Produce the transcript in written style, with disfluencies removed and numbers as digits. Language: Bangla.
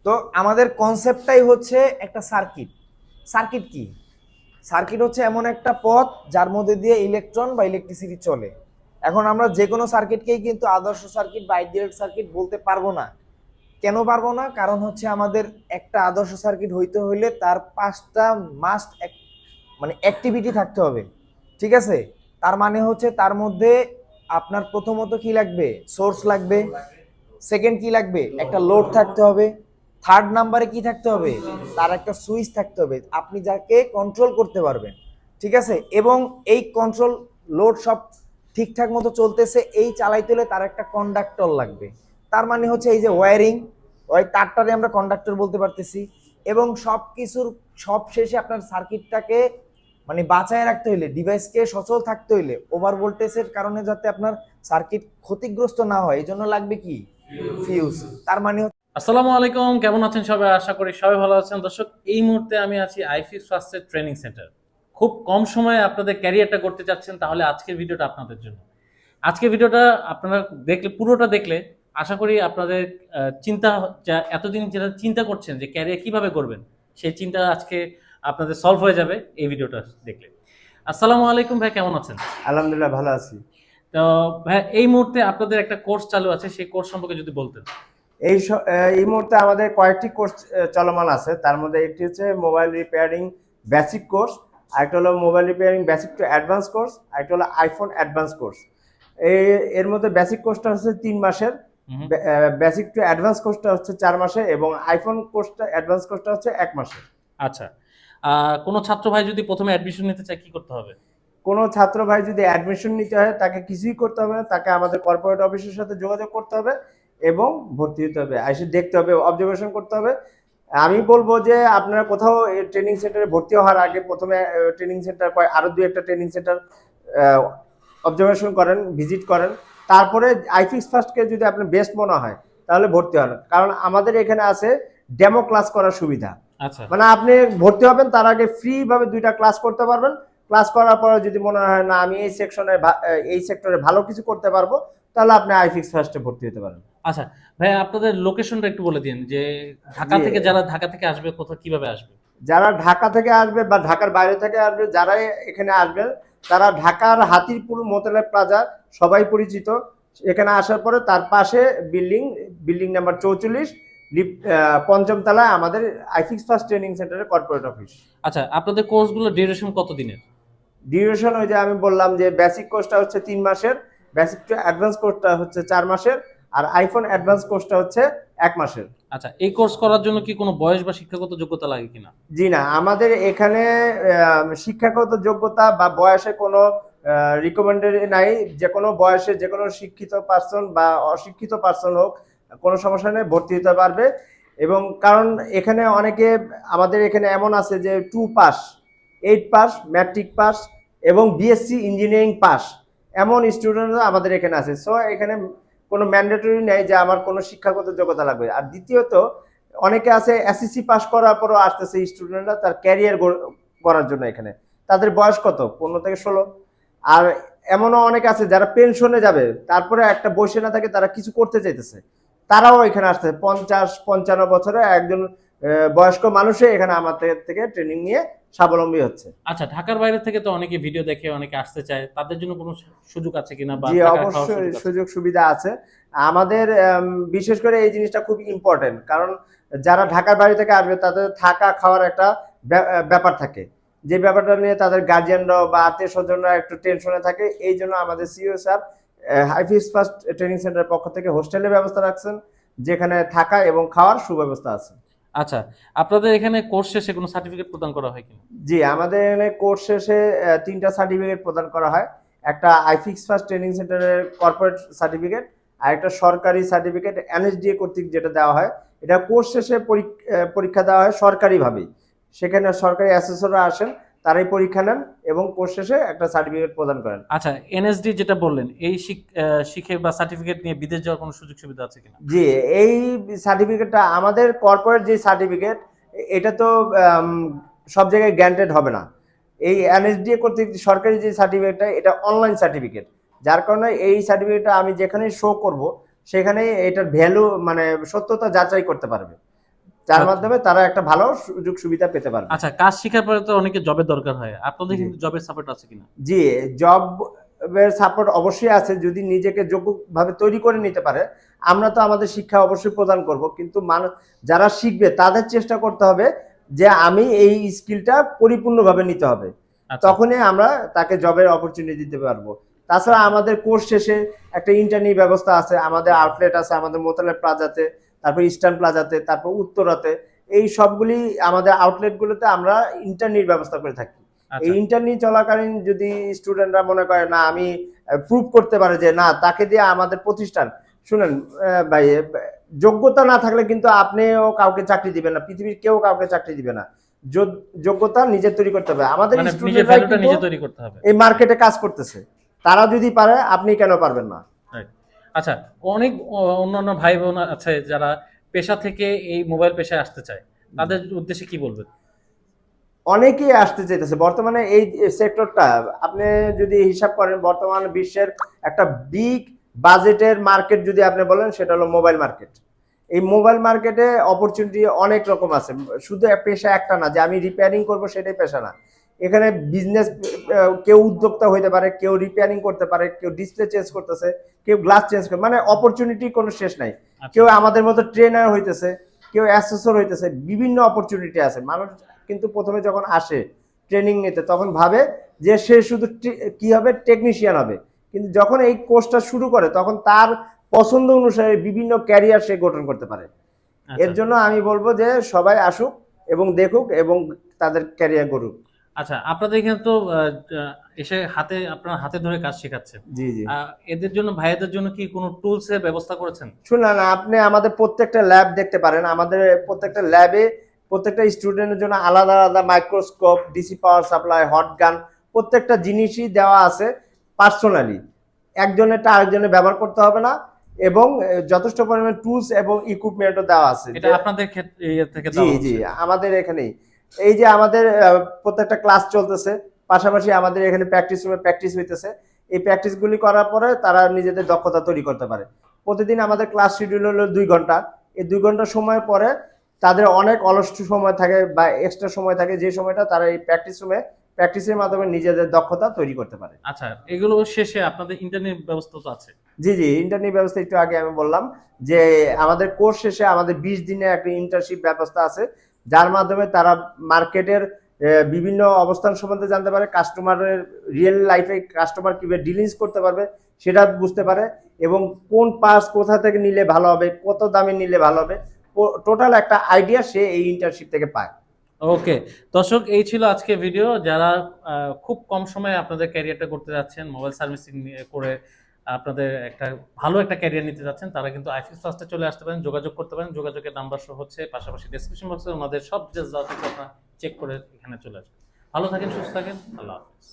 তো আমাদের কনসেপ্টটাই হচ্ছে একটা সার্কিট। সার্কিট কি? সার্কিট হচ্ছে এমন একটা পথ যার মধ্যে দিয়ে ইলেকট্রন বা ইলেকট্রিসিটি চলে। এখন আমরা যে কোনো সার্কিটকেই কিন্তু আদর্শ সার্কিট বা আইডিয়াল সার্কিট বলতে পারবো না। কেন পারবো না? কারণ হচ্ছে আমাদের একটা আদর্শ সার্কিট হইতে হইলে তার 5টা মাস্ট মানে অ্যাক্টিভিটি থাকতে হবে। ঠিক আছে? তার মানে হচ্ছে তার মধ্যে আপনার প্রথমত কি লাগবে? সোর্স লাগবে। সেকেন্ড কি লাগবে? একটা লোড থাকতে হবে। থার্ড নাম্বারে কি থাকতে হবে? তার একটা সুইচ থাকতে হবে আপনি যাকে কন্ট্রোল করতে পারবেন। ঠিক আছে? এবং এই কন্ট্রোল লোড সব ঠিকঠাক মতো চলতেছে এই চালাইতে হলে তার একটা কন্ডাক্টর লাগবে। তার মানে হচ্ছে এই যে ওয়্যারিং, ওই তারটারে আমরা কন্ডাক্টর বলতে পারতেছি। এবং সব কিছুর সব শেষে আপনার সার্কিটটাকে মানে বাঁচায় রাখতে হইলে, ডিভাইসকে সচল থাকতে হইলে ওভার ভোল্টেজের কারণে যাতে আপনার সার্কিট ক্ষতিগ্রস্ত না হয় এই জন্য লাগবে কি? ফিউজ। তার মানে আসসালামু আলাইকুম, কেমন আছেন সবাই? আশা করি সবাই ভালো আছেন। দর্শক, এই মুহূর্তে আমি আছি আইফিক্স ফার্স্টের ট্রেনিং সেন্টার। খুব কম সময়ে আপনাদের ক্যারিয়ারটা করতে চাচ্ছেন, তাহলে আজকের ভিডিওটা আপনাদের জন্য। আজকের ভিডিওটা আপনারা দেখলে, পুরোটা দেখলে আশা করি আপনাদের চিন্তা, যা এতদিন যেটা চিন্তা করছেন যে ক্যারিয়ার কিভাবে করবেন, সেই চিন্তা আজকে আপনাদের সলভ হয়ে যাবে এই ভিডিওটা দেখলে। আসসালামু আলাইকুম ভাই, কেমন আছেন? আলহামদুলিল্লাহ ভালো আছি। তো ভাই, এই মুহূর্তে আপনাদের একটা কোর্স চালু আছে, সেই কোর্স সম্পর্কে যদি বলতেন। এই মুহূর্তে আমাদের কয়েকটি কোর্স চলমান আছে। তার মধ্যে একটি হচ্ছে মোবাইল রিপেয়ারিং বেসিক কোর্স, আরেকটা হলো mobile repairing basic to advance course, আরেকটা হলো আইফোন অ্যাডভান্স কোর্স। এর মধ্যে বেসিক কোর্সটা হচ্ছে 3 মাসের, বেসিক টু অ্যাডভান্স কোর্সটা হচ্ছে 4 মাসের এবং আইফোন কোর্সটা অ্যাডভান্স কোর্সটা হচ্ছে 1 মাসের। আচ্ছা, কোনো ছাত্র ভাই যদি প্রথমে অ্যাডমিশন নিতে চায় কি করতে হবে? কোনো ছাত্র ভাই যদি অ্যাডমিশন নিতে হয় তাকে কিছুই করতে হবে না, তাকে আমাদের কর্পোরেট অফিসের সাথে যোগাযোগ করতে হবে এবং ভর্তি হতে হবে, এসে দেখতে হবে, অবজারভেশন করতে হবে। আমি বলবো যে আপনারা কোথাও ট্রেনিং সেন্টারে ভর্তি হওয়ার আগে প্রথমে ট্রেনিং সেন্টার আরো 2-1টা ট্রেনিং সেন্টার অবজারভেশন করেন, ভিজিট করেন। তারপরে আইফিক্স ফার্স্টকে যদি আপনার বেস্ট মনে হয় তাহলে ভর্তি হন, কারণ আমাদের এখানে আছে ডেমো ক্লাস করার সুবিধা। আচ্ছা মানে আপনি ভর্তি হবেন তার আগে ফ্রি ভাবে 2টা ক্লাস করতে পারবেন। ক্লাস করার পরে যদি মনে হয় না আমি এই সেক্টরে ভালো কিছু করতে পারবো, তাহলে আপনি আইফিক্স ফার্স্টে ভর্তি হতে পারেন। আচ্ছা ভাই, আপনাদের লোকেশনটা একটু বলে দিন, যে ঢাকা জি, থেকে, যারা ঢাকা থেকে আসবে কোথাও কিভাবে আসবে? যারা ঢাকা থেকে আসবে বা ঢাকার বাইরে থেকে আসবে, যারা এখানে আসবে তারা ঢাকার হাতিরপুল মোতালেব প্লাজা সবাই পরিচিত। এখানে আসার পরে তার পাশে বিল্ডিং নাম্বার 44, পঞ্চম তলায় আমাদের আইফিক্স ফার্স্ট ট্রেনিং সেন্টারের কর্পোরেট অফিস। আচ্ছা, আপনাদের কোর্সগুলো ডিউরেশন কত দিনের? ডিউরেশন ওই যে আমি বললাম যে বেসিক কোর্সটা হচ্ছে 3 মাসের, বেসিক টু অ্যাডভান্স কোর্সটা হচ্ছে 4 মাসের, আর আইফোন অ্যাডভান্স কোর্সটা হচ্ছে 1 মাসের। আচ্ছা, এই কোর্স করার জন্য কি কোনো বয়স বা শিক্ষাগত যোগ্যতা লাগে কিনা? জি না, আমাদের এখানে শিক্ষাগত যোগ্যতা বা বয়সে কোনো রিকমেন্ডেড নাই। যে কোনো বয়সে যে কোনো শিক্ষিত পার্সন বা অশিক্ষিত পার্সন হোক, কোনো সমস্যা নেই, ভর্তি হতে পারবে। এবং কারণ এখানে অনেকে আমাদের এখানে এমন আছে যে 2 পাস, 8 পাস, ম্যাট্রিক পাস এবং বিএসসি ইঞ্জিনিয়ারিং পাস, এমন স্টুডেন্টরা আমাদের এখানে আছে। সো এখানে কোনো ম্যান্ডেটরি নেই যে আমার কোনো শিক্ষাগত যোগ্যতা লাগবে। আর দ্বিতীয়ত অনেকে আছে এসএসসি পাস করার পরও আসতেছে স্টুডেন্টরা তার ক্যারিয়ার করার জন্য এখানে। তাদের বয়স কত? 15 থেকে 16। আর এমনও অনেক আছে যারা পেনশনে যাবে, তারপরে একটা বসে না থাকে, তারা কিছু করতে চাইতেছে, তারাও এখানে আসছে। 50-55 বছরে একজন বয়স্ক মানুষে এখানে আমাদের থেকে ট্রেনিং নিয়ে স্বাবলম্বী হচ্ছে। আচ্ছা, ঢাকার বাইরে থেকে তো অনেকে ভিডিও দেখে অনেকে আসতে চায়, তাদের জন্য কোনো সুযোগ আছে কিনা, বা জি, থাকা খাওয়ার অবশ্যই সুযোগ আছে? সুযোগ সুবিধা আছে আমাদের। বিশেষ করে এই জিনিসটা খুব ইম্পর্টেন্ট, কারণ যারা ঢাকার বাইরে থেকে আসবে তাদের থাকা খাওয়ার একটা ব্যাপার থাকে, যে ব্যাপারটা নিয়ে তাদের গার্জিয়ানরাও বা আত্মীয় স্বজনরা একটু টেনশনে থাকে। এই জন্য আমাদের সিইও স্যার হাইফিক্স ফার্স্ট ট্রেনিং সেন্টারের পক্ষ থেকে হোস্টেলের ব্যবস্থা রাখছেন, যেখানে থাকা এবং খাওয়ার সুব্যবস্থা আছে। আচ্ছা, আপনাদের এখানে কোর্স শেষে কোনো সার্টিফিকেট প্রদান করা হয় কিনা? জি, আমাদের এখানে কোর্স শেষে 3টা সার্টিফিকেট প্রদান করা হয়। একটা আইফিক্স ফার্স্ট ট্রেনিং সেন্টারের কর্পোরেট সার্টিফিকেট, আর একটা সরকারি সার্টিফিকেট এনএসডিএ কর্তৃক যেটা দেওয়া হয়। এটা কোর্স শেষে পরীক্ষা দেওয়া হয় সরকারিভাবেই। সেখানে সরকারি অ্যাসেসররা আসেন, তারাই পরীক্ষা নেন এবং কোর্স শেষে একটা সার্টিফিকেট প্রদান করেন। আচ্ছা, এনএসডি যেটা বললেন, এই শিখে বা সার্টিফিকেট নিয়ে বিদেশ যাওয়ার কোনো সুযোগ সুবিধা আছে কিনা? জি, এই সার্টিফিকেটটা আমাদের কর্পোরেট যে সার্টিফিকেট, এটা তো সব জায়গায় গ্যারান্টেড হবে না। এই এনএসডিএ কর্তৃক সরকারি যে সার্টিফিকেটটা, এটা অনলাইন সার্টিফিকেট, যার কারণে এই সার্টিফিকেটটা আমি যেখানে শো করব সেখানে এটার ভ্যালু মানে সত্যতা যাচাই করতে পারবে। যার আচ্ছা। মাধ্যমে তারা একটা ভালো সুযোগ সুবিধা পেতে পারবে। আচ্ছা, কাজ শেখার পরে তো অনেকে জবের দরকার হয়, আপনাদের জি। কিন্তু জবের সাপোর্ট আছে কিনা? জি, জবের সাপোর্ট অবশ্যই আছে, যদি নিজেকে যোগ্যভাবে তৈরি করে নিতে পারে। আমরা তো আমাদের শিক্ষা অবশ্যই প্রদান করব, কিন্তু যারা শিখবে তাদের চেষ্টা করতে হবে যে আমি এই স্কিলটা পরিপূর্ণভাবে নিতে হবে, আচ্ছা তখনই আমরা তাকে জবের অপরচুনিটি দিতে পারবো। তাছাড়া আমাদের কোর্স শেষে একটা ইন্টার্নি ব্যবস্থা আছে, আমাদের আউটলেট আছে, আমাদের মোতালেব প্লাজাতে, তারপর ইস্টার্ন প্লাজাতে, তারপর উত্তরাতে। এই সবগুলি আমাদের আউটলেটগুলোতে আমরা ইন্টার্নির ব্যবস্থা করে থাকি। এই আচ্ছা ইন্টার্নি চলাকালীন যদি স্টুডেন্টরা মনে করে না, আমি প্রুভ করতে পারে যে না, তাকে দিয়ে আমাদের প্রতিষ্ঠান, শুনেন ভাই, যোগ্যতা না থাকলে কিন্তু আপনিও কাউকে চাকরি দিবেন না, পৃথিবীর কেউ কাউকে চাকরি দিবে না। যোগ্যতা নিজে তৈরি করতে হবে। আমাদের মানে নিজের স্টুডেন্টরা ভ্যালুটা নিজে তৈরি করতে হবে। এই মার্কেটে কাজ করতেছে, তারা যদি পারে আপনি কেন পারবেন না? Right. আচ্ছা, অনেক অন্যান্য ভাই বোন আছে যারা পেশা থেকে এই মোবাইল পেশায় আসতে চায়, তাদের উদ্দেশ্যে কি বলবেন? অনেকেই আসতে চাইতেছে বর্তমানে এই সেক্টরটা। আপনি যদি হিসাব করেন, বর্তমান বিশ্বের একটা বিগ বাজেটের মার্কেট যদি আপনি বলেন, সেটা হলো মোবাইল মার্কেট। এই মোবাইল মার্কেটে অপরচুনিটি অনেক রকম আছে, শুধু পেশা একটা না যে আমি রিপেয়ারিং করব সেটাই পেশা না। এখানে বিজনেস, কেউ উদ্যোক্তা হইতে পারে, কেউ রিপেয়ারিং করতে পারে, কেউ ডিসপ্লে চেঞ্জ করতেছে, কেউ গ্লাস চেঞ্জ করে, মানে অপরচুনিটি কোনো শেষ নাই। আচ্ছা। কেউ আমাদের মতো ট্রেনার হইতেছে, কেউ অ্যাসেসর হইতেছে, বিভিন্ন অপরচুনিটি আছে। মানুষ কিন্তু প্রথমে যখন আসে ট্রেনিং নিতে, তখন ভাবে যে সে শুধু কি হবে, টেকনিশিয়ান হবে। কিন্তু যখন এই কোর্সটা শুরু করে, তখন তার পছন্দ অনুসারে বিভিন্ন ক্যারিয়ার সে গঠন করতে পারে। আচ্ছা। এর জন্য আমি বলবো যে সবাই আসুক এবং দেখুক এবং তাদের ক্যারিয়ার গড়ুক। আচ্ছা, আপনাদের এখানে তো এসে আপনার হাতে ধরে কাজ শেখাচ্ছে, জি জি। এদের জন্য, ভাইয়াদের জন্য কি কোনো টুলস এর ব্যবস্থা করেছেন? শুনলেন, আপনি আমাদের প্রত্যেকটা ল্যাব দেখতে পারেন। আমাদের প্রত্যেকটা ল্যাবে প্রত্যেকটা স্টুডেন্টের জন্য আলাদা আলাদা microscope, DC power supply, hot gun, প্রত্যেকটা জিনিসই দেওয়া আছে পার্সোনালি। একজনেরটা আরেকজনের ব্যবহার করতে হবে না, এবং যথেষ্ট পরিমাণে টুলস এবং ইকুইপমেন্টও দেওয়া আছে। এটা আপনাদের ক্ষেত্রে থেকে জি দেওয়া জি, হচ্ছে? আমাদের এখানেই। এই যে আমাদের প্রত্যেকটা ক্লাস চলতেছে, পাশাপাশি আমাদের এখানে প্র্যাকটিস রুমে প্র্যাকটিস হইতেছে। এই প্র্যাকটিসগুলি করার পরে তারা নিজেদের দক্ষতা তৈরি করতে পারে। প্রতিদিন আমাদের ক্লাস শিডিউল হলো 2 ঘন্টা। এই 2 ঘন্টা সময় পরে তাদের অনেক অলস সময় থাকে বা এক্সট্রা সময় থাকে, যে সময়টা তারা এই প্র্যাকটিস রুমে প্র্যাকটিসের মাধ্যমে নিজেদের দক্ষতা তৈরি করতে পারে। আচ্ছা, এগুলো শেষে আপনাদের ইন্টারনেট ব্যবস্থা তো আছে? জি জি, ইন্টার্নশিপ ব্যবস্থা একটু আগে আমি বললাম যে আমাদের কোর্স শেষে আমাদের 20 দিনের একটা ইন্টার্নশিপ ব্যবস্থা আছে, যার মাধ্যমে তারা মার্কেটের বিভিন্ন অবস্থান সম্বন্ধে জানতে পারে, কাস্টমারের রিয়েল লাইফে কাস্টমার কিভাবে ডিলিংস করতে পারবে সেটা বুঝতে পারে, এবং কোন পাস কোথা থেকে নিলে ভালো হবে, কত দামে নিলে ভালো হবে, টোটাল একটা আইডিয়া সে এই ইন্টার্নশিপ থেকে পায়। ওকে দর্শক, এই ছিল আজকে ভিডিও। যারা খুব কম সময়ে আপনাদের ক্যারিয়ারটা করতে যাচ্ছেন, মোবাইল সার্ভিসিং করে আপনাদের ভালো একটা ক্যারিয়ার নিতে যাচ্ছেন, তারা কিন্তু আইফিক্স ফার্স্টে চলে আসতে পারেন, যোগাযোগ করতে পারেন। যোগাযোগের নাম্বার শো হচ্ছে, পাশাপাশি ডেসক্রিপশন বক্সে ওনাদের সব ডিটেলস দেওয়া থাকবে, আপনারা চেক করে এখানে চলে আসবেন। ভালো থাকেন, সুস্থ থাকেন, আল্লাহ হাফেজ।